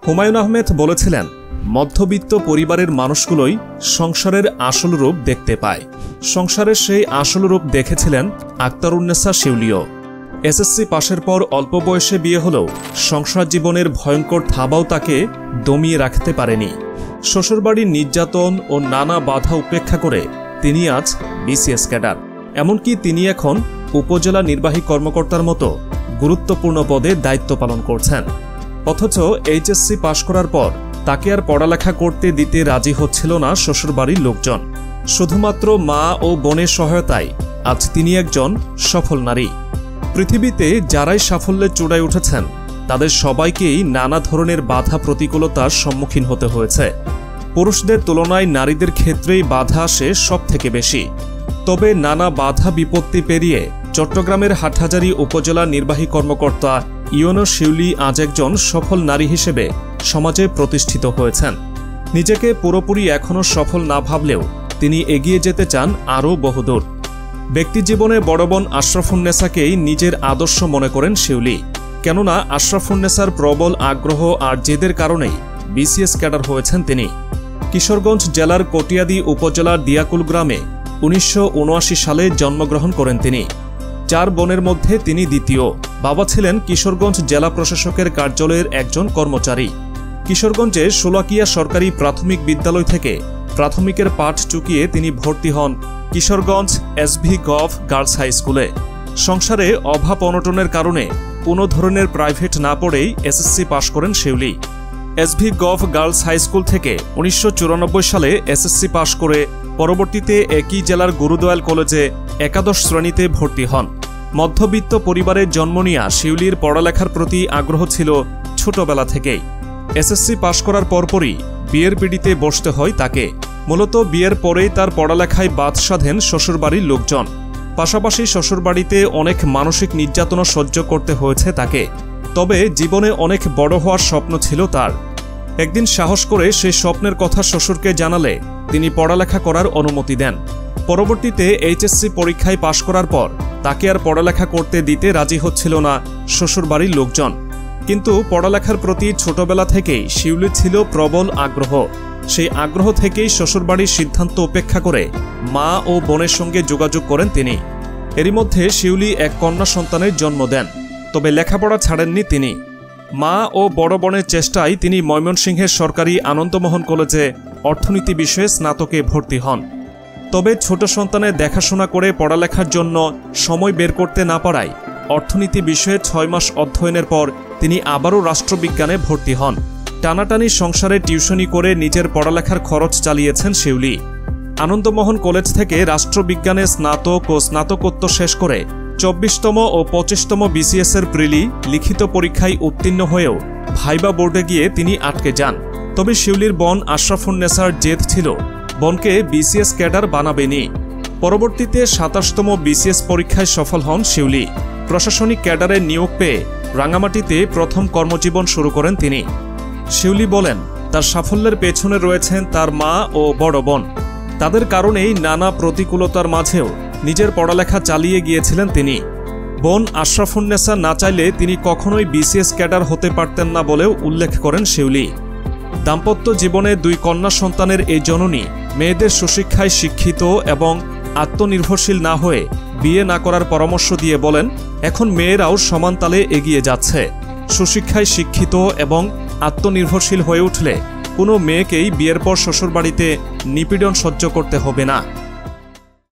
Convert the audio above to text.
হুমায়ুন আহমেদ বলেছিলেন, মধ্যবিত্ত পরিবারের মানুষগুলোই সংসারের আসল রূপ দেখতে পায়। সংসারের সেই আসল রূপ দেখেছিলেন আক্তারুন্নেসা শিউলিও। এসএসসি পাশের পর অল্প বয়সে বিয়ে হলেও সংসার জীবনের ভয়ঙ্কর থাবাও তাকে দমিয়ে রাখতে পারেনি। শ্বশুরবাড়ির নির্যাতন ও নানা বাধা উপেক্ষা করে তিনি আজ বিসিএস ক্যাডার। এমনকি তিনি এখন উপজেলা নির্বাহী কর্মকর্তার মতো গুরুত্বপূর্ণ পদে দায়িত্ব পালন করছেন। অথচ এইচএসসি পাশ করার পর তাকে আর পড়ালেখা করতে দিতে রাজি হচ্ছিল না শ্বশুরবাড়ির লোকজন। শুধুমাত্র মা ও বোনের সহায়তায় আজ তিনি একজন সফল নারী। পৃথিবীতে যারাই সাফল্যের চূড়ায় উঠেছেন তাদের সবাইকেই নানা ধরনের বাধা প্রতিকূলতার সম্মুখীন হতে হয়েছে। পুরুষদের তুলনায় নারীদের ক্ষেত্রেই বাধা আসে সব থেকে বেশি। তবে নানা বাধা বিপত্তি পেরিয়ে চট্টগ্রামের হাটহাজারী উপজেলা নির্বাহী কর্মকর্তা ইয়োনো শিউলি আজ একজন সফল নারী হিসেবে সমাজে প্রতিষ্ঠিত হয়েছেন। নিজেকে পুরোপুরি এখনও সফল না ভাবলেও তিনি এগিয়ে যেতে চান আরও বহুদূর। ব্যক্তিজীবনে বড় বোন আশরাফুন্নেসাকেই নিজের আদর্শ মনে করেন শিউলি। কেননা আশরাফুন্নেসার প্রবল আগ্রহ আর জেদের কারণেই বিসিএস ক্যাডার হয়েছেন তিনি। কিশোরগঞ্জ জেলার কটিয়াদি উপজেলার দিয়াকুল গ্রামে ১৯৭৯ সালে জন্মগ্রহণ করেন তিনি। ৪ বোনের মধ্যে তিনি দ্বিতীয়। বাবা ছিলেন কিশোরগঞ্জ জেলা প্রশাসকের কার্যালয়ের একজন কর্মচারী। কিশোরগঞ্জের শোলাকিয়া সরকারি প্রাথমিক বিদ্যালয় থেকে প্রাথমিকের পাঠ চুকিয়ে তিনি ভর্তি হন Kishoreganj SV gov girls high স্কুলে। সংসারে অভাব অনটনের কারণে কোনো ধরনের প্রাইভেট না পড়েই এসএসসি পাশ করেন Shiuli. SV gov girls high school থেকে ১৯৯৪ সালে এসএসসি পাশ করে পরবর্তীতে একই জেলার গুরুদয়াল কলেজে একাদশ শ্রেণীতে ভর্তি হন। মধ্যবিত্ত পরিবারের জন্ম নেয়া শিউলির পড়ালেখার প্রতি আগ্রহ ছিল ছোটবেলা থেকেই। এসএসসি পাশ করার পরপরই বিয়ের পিঁড়িতে বসতে হয় তাকে। মূলত বিয়ের পরেই তার পড়ালেখায় বাধ সাধেন শ্বশুরবাড়ির লোকজন। পাশাপাশি শ্বশুরবাড়িতে অনেক মানসিক নির্যাতনও সহ্য করতে হয়েছে তাকে। তবে জীবনে অনেক বড় হওয়ার স্বপ্ন ছিল তার। একদিন সাহস করে সেই স্বপ্নের কথা শ্বশুরকে জানালে তিনি পড়ালেখা করার অনুমতি দেন। পরবর্তীতে এইচএসসি পরীক্ষায় পাশ করার পর তাকে আর পড়ালেখা করতে দিতে রাজি হচ্ছিল না শ্বশুরবাড়ির লোকজন। কিন্তু পড়ালেখার প্রতি ছোটবেলা থেকেই শিউলির ছিল প্রবল আগ্রহ। সেই আগ্রহ থেকেই শ্বশুরবাড়ির সিদ্ধান্ত উপেক্ষা করে মা ও বোনের সঙ্গে যোগাযোগ করেন তিনি। এরই মধ্যে শিউলি এক কন্যা সন্তানের জন্ম দেন। তবে লেখাপড়া ছাড়েননি তিনি। মা ও বড় বোনের চেষ্টায় তিনি ময়মনসিংহের সরকারি আনন্দমোহন কলেজে অর্থনীতি বিষয়ে স্নাতকে ভর্তি হন। তবে ছোট সন্তানের দেখাশোনা করে পড়ালেখার জন্য সময় বের করতে না পারায় অর্থনীতি বিষয়ে ৬ মাস অধ্যয়নের পর তিনি আবারও রাষ্ট্রবিজ্ঞানে ভর্তি হন। টানাটানি সংসারে টিউশনি করে নিজের পড়ালেখার খরচ চালিয়েছেন শিউলি। আনন্দমোহন কলেজ থেকে রাষ্ট্রবিজ্ঞানে স্নাতক ও স্নাতকোত্তর শেষ করে ২৪তম ও ২৫তম বিসিএসের প্রিলি লিখিত পরীক্ষায় উত্তীর্ণ হয়েও ভাইবা বোর্ডে গিয়ে তিনি আটকে যান। তবে শিউলির বোন আশরাফুন্নেসার জেদ ছিল বোনকে বিসিএস ক্যাডার বানাবেনি। পরবর্তীতে ২৭তম বিসিএস পরীক্ষায় সফল হন শিউলি। প্রশাসনিক ক্যাডারে নিয়োগ পেয়ে রাঙামাটিতে প্রথম কর্মজীবন শুরু করেন তিনি। শিউলি বলেন, তার সাফল্যের পেছনে রয়েছেন তার মা ও বড় বোন। তাদের কারণেই নানা প্রতিকূলতার মাঝেও নিজের পড়ালেখা চালিয়ে গিয়েছিলেন তিনি। বোন আশরাফুন্নেসা না চাইলে তিনি কখনোই বিসিএস ক্যাডার হতে পারতেন না বলেও উল্লেখ করেন শিউলি। দাম্পত্য জীবনে ২ কন্যা সন্তানের এই জননী মেয়েদের সুশিক্ষায় শিক্ষিত এবং আত্মনির্ভরশীল না হয়ে বিয়ে না করার পরামর্শ দিয়ে বলেন, এখন মেয়েরাও সমান তালে এগিয়ে যাচ্ছে। সুশিক্ষায় শিক্ষিত এবং আত্মনির্ভরশীল হয়ে উঠলে কোনো মেয়েকেই বিয়ের পর শ্বশুরবাড়িতে নিপীড়ন সহ্য করতে হবে না।